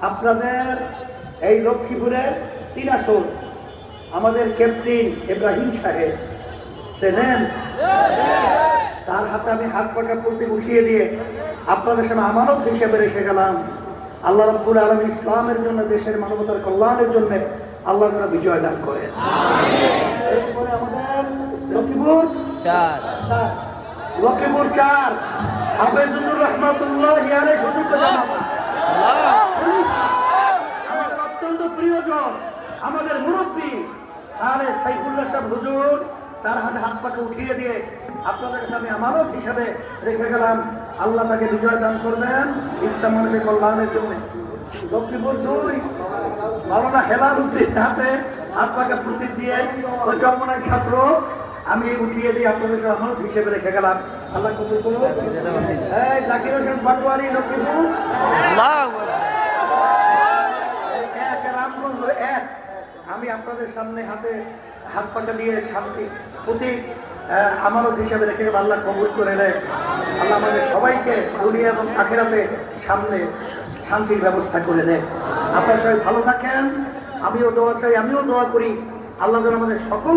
আপনাদের এই লক্ষ্মীপুরের 3 আসন আমাদের ক্যাপ্টেন ইব্রাহিম সাহেব চেনেন? তার হাতে আমি হাত পাকা পড়তে উঠিয়ে দিয়ে আপনাদের সামনে আমানত হিসেবে রেখে গেলাম। আল্লাহ রাব্বুল আলামিন ইসলামের জন্য, দেশের মানবতার কল্যাণের জন্য আল্লাহ যেন বিজয় দান করে। এরপরে আমাদের লক্ষ্মীপুর 4 হাফেজুর রহমাতুল্লাহ আলাইহি হুজুর অত্যন্ত প্রিয়জন, আমাদের মুরব্বী তাহলে সাইফুল্লাহ সাহেব হুজুর, তার হাতে হাত পাকে উঠিয়ে দিয়ে আপনাদের কাছে আমি আমানত হিসাবে রেখে গেলাম। আল্লাহ তাকে বিজয় দান করবেন ইসলাম মানুষের কল্যাণের জন্য। লক্ষ্মীপুর 2 মাওলানা হেলাল উদ্দিন হাতে হাত পাকে প্রতীক দিয়ে ওই চরমনার ছাত্র আমি উঠিয়ে দিয়ে আপনাদের কাছে আমানত হিসেবে রেখে গেলাম। আল্লাহ কবুল করুন। এই জাকির হোসেন পাটোয়ারি লক্ষ্মীপুর আমি আপনাদের সামনে হাতে হাত পাকা দিয়ে শান্তি প্রতি আমানত হিসাবে রেখে আল্লাহ কবুল করে নেয়। আল্লাহ আমাদের সবাইকে দুনিয়া এবং আখিরাতে সামনে শান্তির ব্যবস্থা করে দেয়। আপনারা সবাই ভালো থাকেন, আমিও দোয়া চাই, আমিও দোয়া করি আল্লাহ যেন আমাদের সকলকে